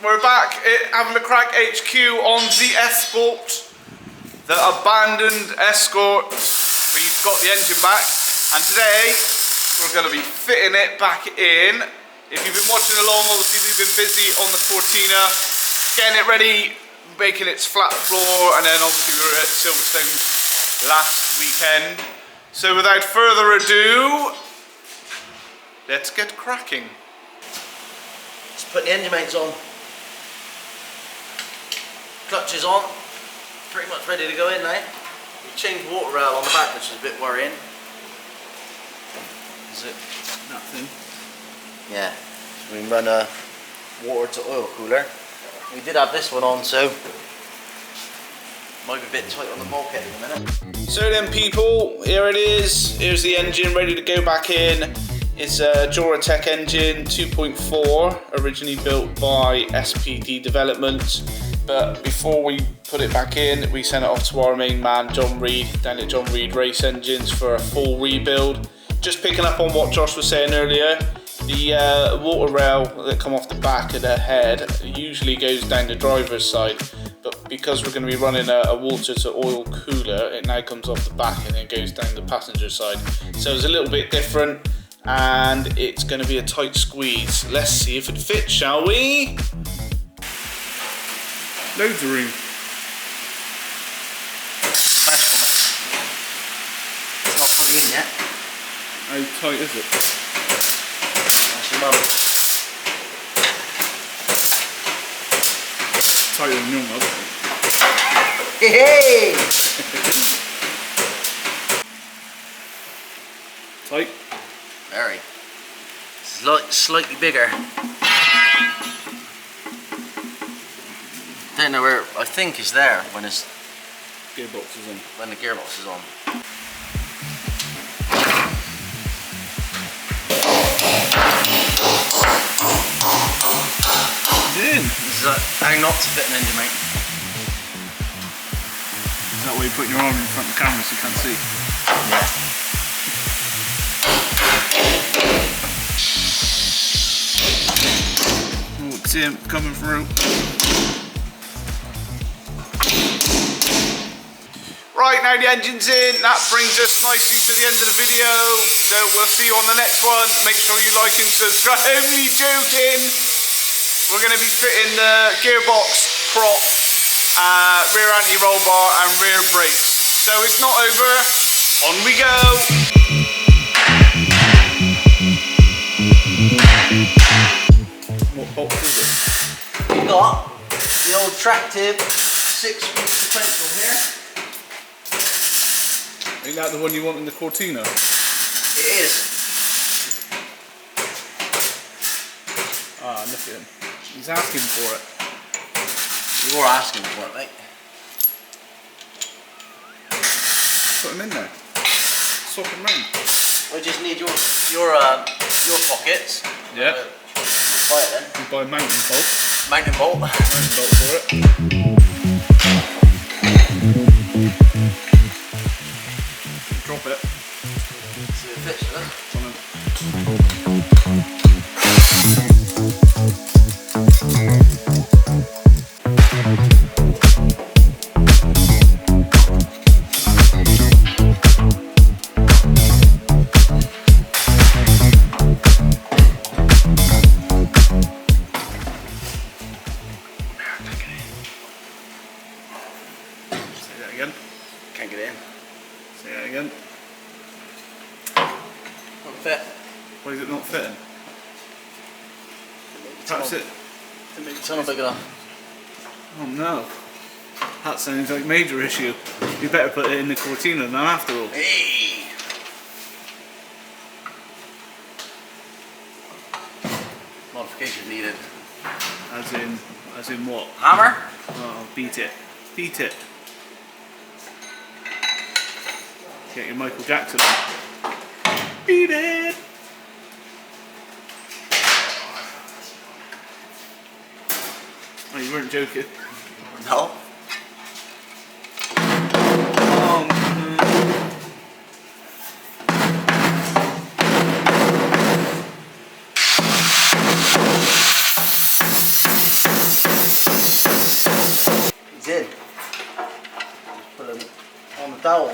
we're back at Having a Crack HQ on the Escort, the abandoned Escort. We've got the engine back, and today we're going to be fitting it back in. If you've been watching along, obviously we've been busy on the Cortina, getting it ready, making its flat floor, and then obviously we were at Silverstone last weekend. So without further ado, let's get cracking. Just put the engine mates on. Clutch is on. Pretty much ready to go in now. We changed water rail on the back, which is a bit worrying. Is it? Nothing. Yeah. So we run a water to oil cooler. We did have this one on, so might be a bit tight on the bulkhead in a minute. So then people, here it is. Here's the engine ready to go back in. It's a Duratec engine, 2.4, originally built by SPD Development. But before we put it back in, we sent it off to our main man, John Reed, down at John Reed Race Engines for a full rebuild. Just picking up on what Josh was saying earlier, the water rail that come off the back of the head usually goes down the driver's side. But because we're going to be running a water to oil cooler, it now comes off the back and it goes down the passenger side. So it's a little bit different, and it's going to be a tight squeeze. Let's see if it fits, shall we? Loads of room. Smash on it. It's not fully in yet. How tight is it? That's your mum. Tighter than your mum. Hey! Tight? Very. Slightly bigger. Don't know where. I think it's there when it's Gearbox is on. when the gearbox is on. In. This is how not to fit an engine, mate. Is that why you're putting your arm in front of the camera so you can't see? Yeah. Oh, it's him coming through. Right, now the engine's in. That brings us nicely to the end of the video. So we'll see you on the next one. Make sure you like and subscribe. Only joking. We're going to be fitting the gearbox, prop, rear anti-roll bar and rear brakes. So it's not over. On we go. What box is it? We got the old Tractive 6-speed sequential here. Ain't that the one you want in the Cortina? It is. Ah, look at him. He's asking for it. You're asking for it, mate. Put him in there. Swap him round. We just need your pockets. Yeah. Buy it then. You buy a mountain bolt. Mountain bolt. Mountain bolt for it. Drop it. See the fits, does it? On him. Say that again. Can't get in. Say that again. Not fit. Why is it not fitting? Perhaps it. It's not big enough. Oh no. That sounds like a major issue. You better put it in the Cortina now after all. Hey! Modification needed. As in what? Hammer? Oh, beat it. Beat it. Get your Michael Jackson on. Beat it! Oh, you weren't joking. No. Oh, no. dowels.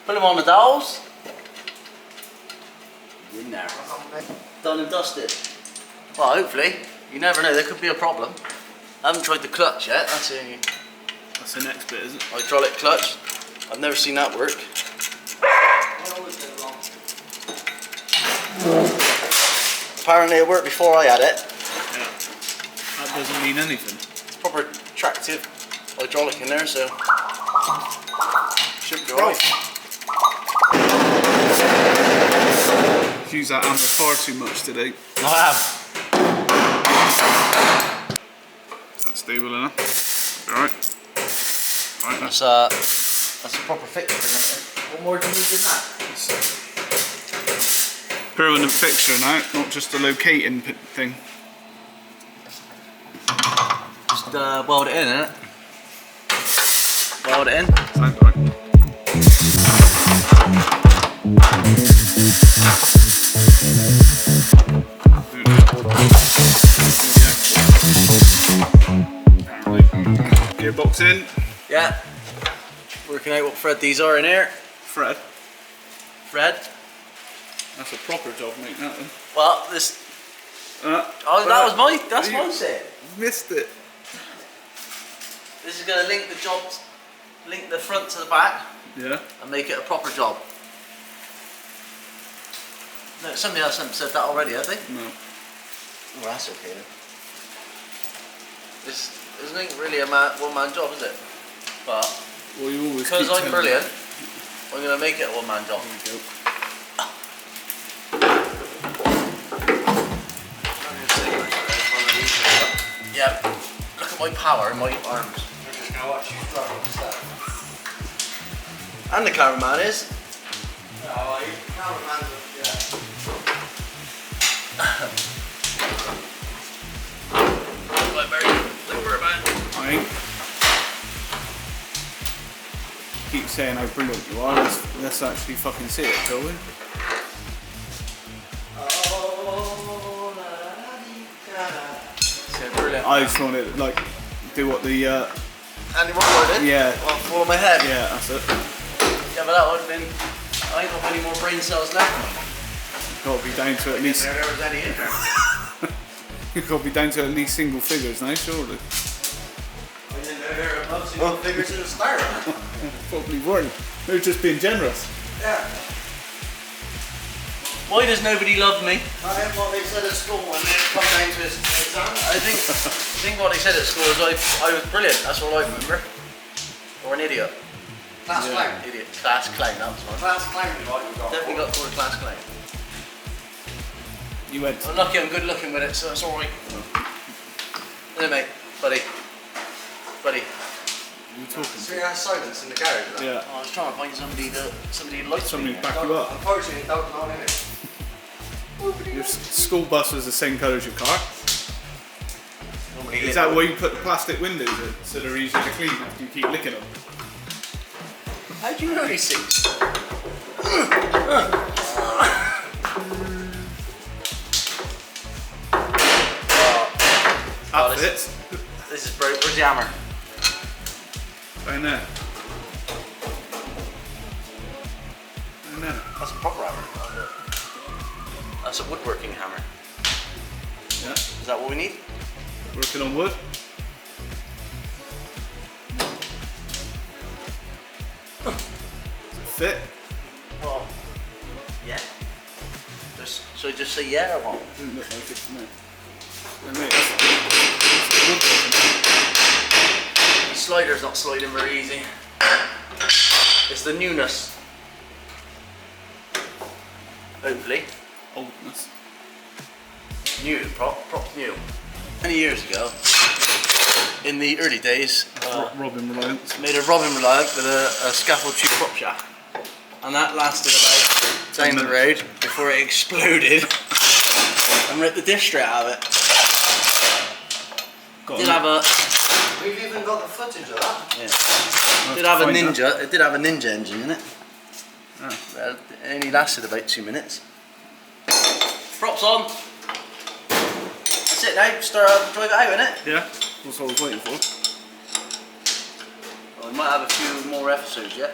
Put them on the dowels. In there. Done and dusted. Well, hopefully. You never know, there could be a problem. I haven't tried the clutch yet, that's the only... That's the next bit, isn't it? Hydraulic clutch. I've never seen that work. Apparently it worked before I had it. Yeah. That doesn't mean anything. It's proper tractive hydraulic in there, so should be alright. Use that hammer far too much today. I have. Is that stable enough? Alright. Right, That's a proper fixture, mate. What more do you need than that? Permanent fixture now, not just a locating thing. Just weld it in, innit? Weld it in. Sounds right. Gearbox in. Yeah. Working out what thread these are in here. Fred. Thread. That's a proper job, mate. That one. Well, this. That's my set. Missed it. This is going to link the jobs, link the front to the back. Yeah. And make it a proper job. No, somebody else hasn't said that already, have they? No. Well, that's okay then. This isn't really a one-man job, is it? But well, you always because I'm brilliant, I'm going to make it a one-man job. There you go. Yeah, look at my power in my arms. We're just gonna watch you struggle and stuff. And the cameraman is. Oh, the cameraman's yeah. Right, Barry, look where I'm at. I keep saying how brilliant you are. Let's actually fucking see it, shall we? So brilliant. I just want to like do what the Andy Rockwood did? yeah. Well, fall on my head. Yeah, that's it. Yeah, but that would have been. I ain't got many more brain cells left. Got to be down to at least. There was any in there. You've got to be down to at least single figures now, surely. I didn't know there were above single figures in the start. Probably weren't. They're just being generous. Yeah. Why does nobody love me? I am what they said at school when they come down to his exam. I think what they said at school is I was brilliant. That's all I remember. Or an idiot. Class clown. Idiot. Class clown. That was one. Class clown is what you got. Definitely got called a class clown. You went. I'm lucky. I'm good looking with it, so it's all right. Hey, mate, buddy. You talking So to? you have silence in the garage. Though. Yeah. Oh, I was trying to find somebody who likes Somebody me. back you up. Unfortunately, don't know in it. Your school bus was the same colour as your car. Nobody Is that why you put the plastic windows in? So they're easier to clean after you keep licking them? How do you know these things? That fits. This is broke. Where's the hammer? Down there. Down there. That's a proper hammer. That's a woodworking hammer. Yeah. Is that what we need? Working on wood. Does it fit? Well, yeah. So just say yeah or what? Doesn't look like it to me. The slider's not sliding very easy. It's the newness. Hopefully. Oldness. New, prop new. Many years ago, in the early days, Robin Reliance. made a Robin Reliant with a scaffold tube prop shaft. And that lasted about down the road before it exploded and ripped the dish straight out of it. Did have a We've even got the footage of that. yeah. Did have a Ninja. It did have a Ninja engine in it. Well, it only lasted about 2 minutes. Props on. That's it now. Start drive it out, innit? Yeah, that's what I was waiting for. Oh, We might have a few more episodes yet.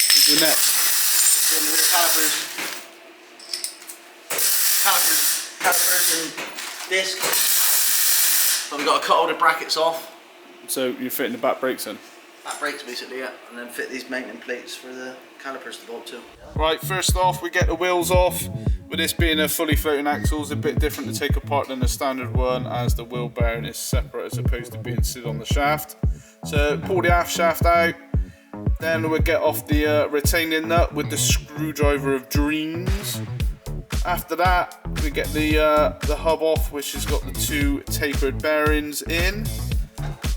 What's your next? Then with calipers and disc. So we've got to cut all the brackets off. So you're fitting the back brakes in? Back brakes basically, yeah. And then fit these mounting plates for the calipers to bolt to. Right, first off we get the wheels off. With this being a fully floating axle, it's a bit different to take apart than the standard one, as the wheel bearing is separate as opposed to being sit on the shaft. So pull the aft shaft out, then we'll get off the retaining nut with the screwdriver of dreams. After that we get the hub off, which has got the 2 tapered bearings in.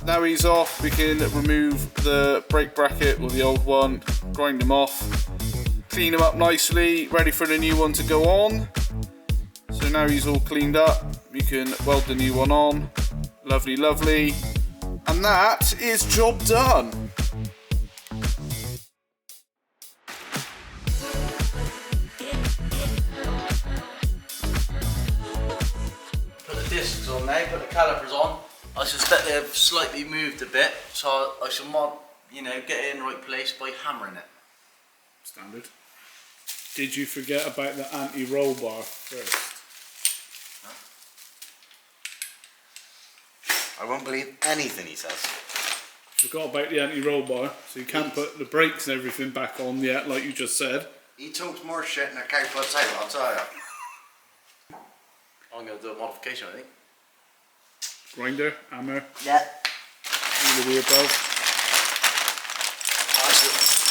Now he's off, we can remove the brake bracket with the old one, grind them off, clean them up nicely, ready for the new one to go on. So now he's all cleaned up, you can weld the new one on. Lovely, lovely. And that is job done. Put the discs on now, put the calipers on. I suspect they've slightly moved a bit, so I shall get it in the right place by hammering it. Standard. Did you forget about the anti-roll bar first? I won't believe anything he says. Forgot about the anti-roll bar, so you can't put the brakes and everything back on yet, like you just said. He talks more shit than a cow puts out, I'll tell you. I'm going to do a modification, I think. Grinder, hammer, Yeah. all the way above.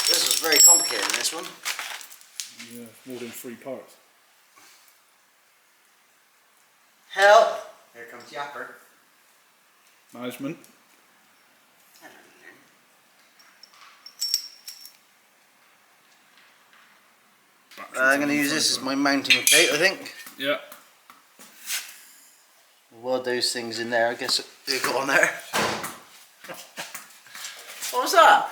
This is very complicated, this one. Yeah, more than 3 parts. Help! Here comes Yapper. Management. I'm going to use this as my mounting plate, I think. Yeah. Weld those things in there, I guess they got on there. What was that?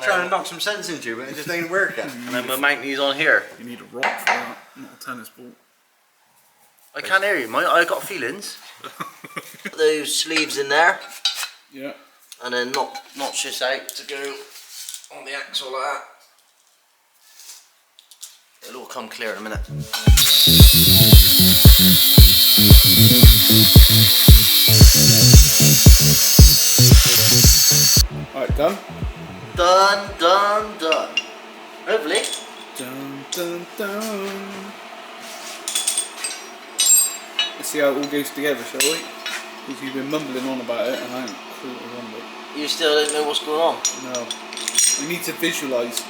Trying to knock some sense into you, but it just ain't working. And then we'll mount these on here. You need a rock for that, not a tennis ball. I can't hear you, mate. I got feelings. Put those sleeves in there. Yeah. And then notch this out to go on the axle like that. It'll all come clear in a minute. Alright, done? Done. Hopefully. Dun, dun, dun. Let's see how it all goes together, shall we? Because you've been mumbling on about it and I ain't clue what you're on about. You still don't know what's going on? No. We need to visualise.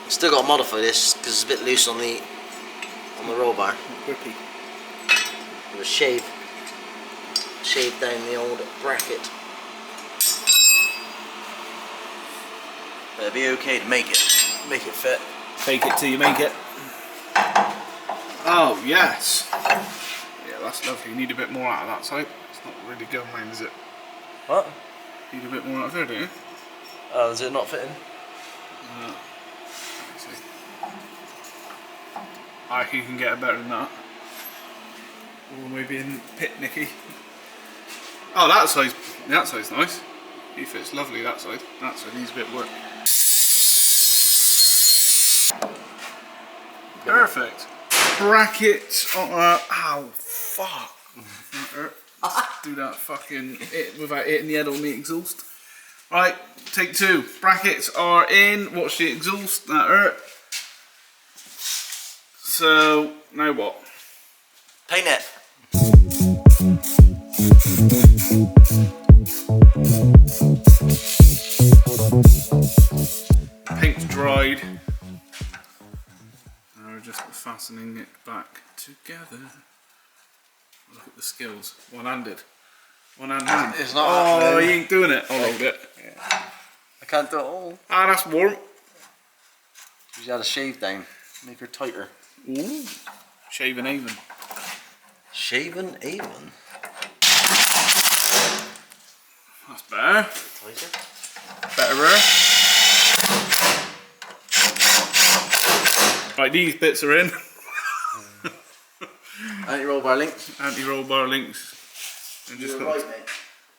Still got to modify this because it's a bit loose on the roll bar. Grippy. With a shave down the old bracket. But it'll be okay to make it fit. Fake it till you make it. Oh, yes. Yeah, that's lovely. You need a bit more out of that side. It's not really going round, is it? What? Need a bit more out of there, don't you? Oh, is it not fitting? No. I reckon you can get it better than that. Or maybe in picnicky. Oh, that side's nice. He fits lovely, that side. That side needs a bit of work. Perfect. Bracket. Ow, fuck. Do that fucking without hitting the head on the exhaust. Right, take 2. Brackets are in. Watch the exhaust. That hurt. So now what? Paint it. Paint's dried. Now we're just fastening it back together. Look at the skills. One-handed. One-handed. It's not Oh, happening. you ain't doing it. I'll hold it. Yeah. I can't do it all. Ah, that's warm. She's had a shave down. Make her tighter. Ooh. Shaven Avon. Shaven Avon? That's better. Tighter? Betterer. Right, these bits are in. Anti-roll bar links. Anti-roll bar links. And just You're got right, to mate.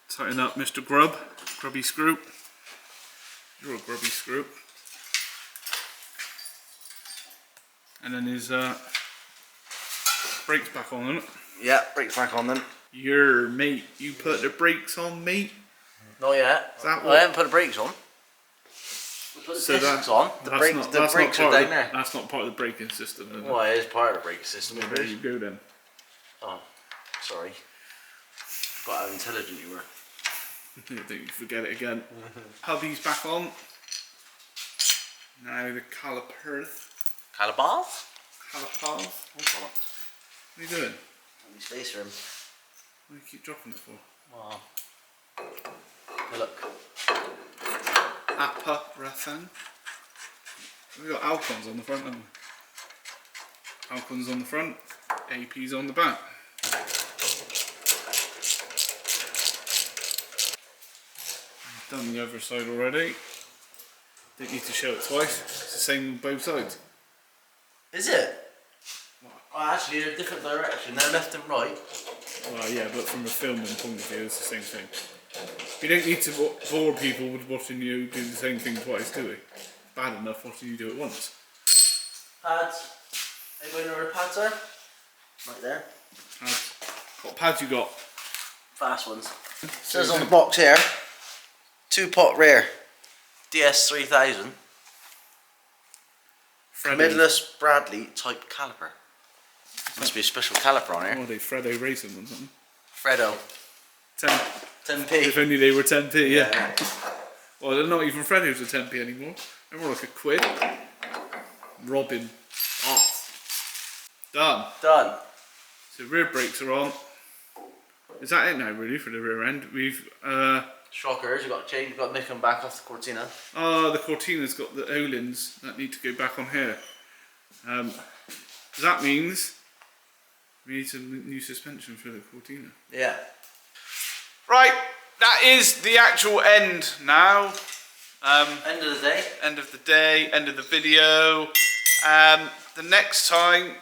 tighten up Mr. Grubby Screw. You're a grubby screw. And then his brakes back on, isn't it? Yeah, brakes back on then. Mate, you put the brakes on, mate? Not yet. Is that I haven't put the brakes on. We put the So discs on. The brakes are down there. That's not part of the braking system, is it? Well, it is part of the braking system. Well, there you go then. Oh, sorry. Forgot how intelligent you were. Don't you forget it again. Hubby's back on. Now the calipers. Calabars? Calipers. What? What are you doing? Let me space for him. What do you keep dropping it for? Wow. Hey, look. Aparathon. We've got Alcons on the front, haven't we? Alcons on the front, APs on the back. I've done the other side already. Don't need to show it twice. It's the same on both sides. Is it? Oh, actually, they're a different direction. They're left and right. Well, yeah, but from a filming point of view, it's the same thing. You don't need to bore people with watching you do the same thing twice, do we? Bad enough watching you do it once. Pads. Anybody know where the pads are? Right there. Pads. What pads you got? Fast ones. It says on the box here, 2-pot rear, DS3000, Midless Bradley type caliper. Must be a special caliper on here. Oh, they Freddo racing ones, aren't Freddo. they? 10p. If only they were 10p, yeah. Well, they're not even Freddos are 10p anymore. They're more like a quid. Robbing off. Done. Done. So rear brakes are on. Is that it now, really, for the rear end? We've Shockers, you've got to change, you've got to nick them back off the Cortina. the Cortina's got the O-lins that need to go back on here. That means we need some new suspension for the Cortina. Yeah. Right, that is the actual end now. End of the day. End of the day, end of the video. The next time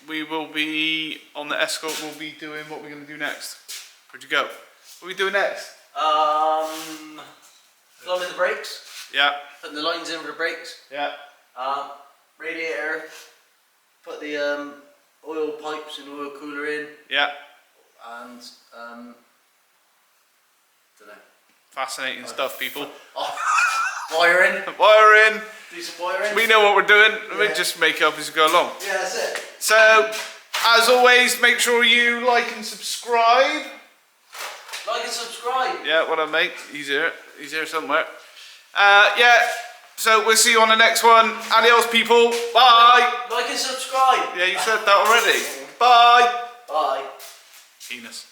we will be on the Escort, we'll be doing what we're going to do next. Where'd you go? What are we doing next? Plumbing the brakes. Yeah. Putting the lines in for the brakes. Yeah. Radiator. Put the oil pipes and oil cooler in. Yeah. And dunno. Fascinating stuff, people. Wiring. Wiring. Do some wiring. We know what we're doing. Yeah. We just make it up as we go along. Yeah, that's it. So, as always, make sure you like and subscribe. Like and subscribe. Yeah, what I make. He's here. He's here somewhere. Yeah. So we'll see you on the next one. Adios, people. Bye. Like and subscribe. Yeah, you said that already. Bye. Bye. Penis.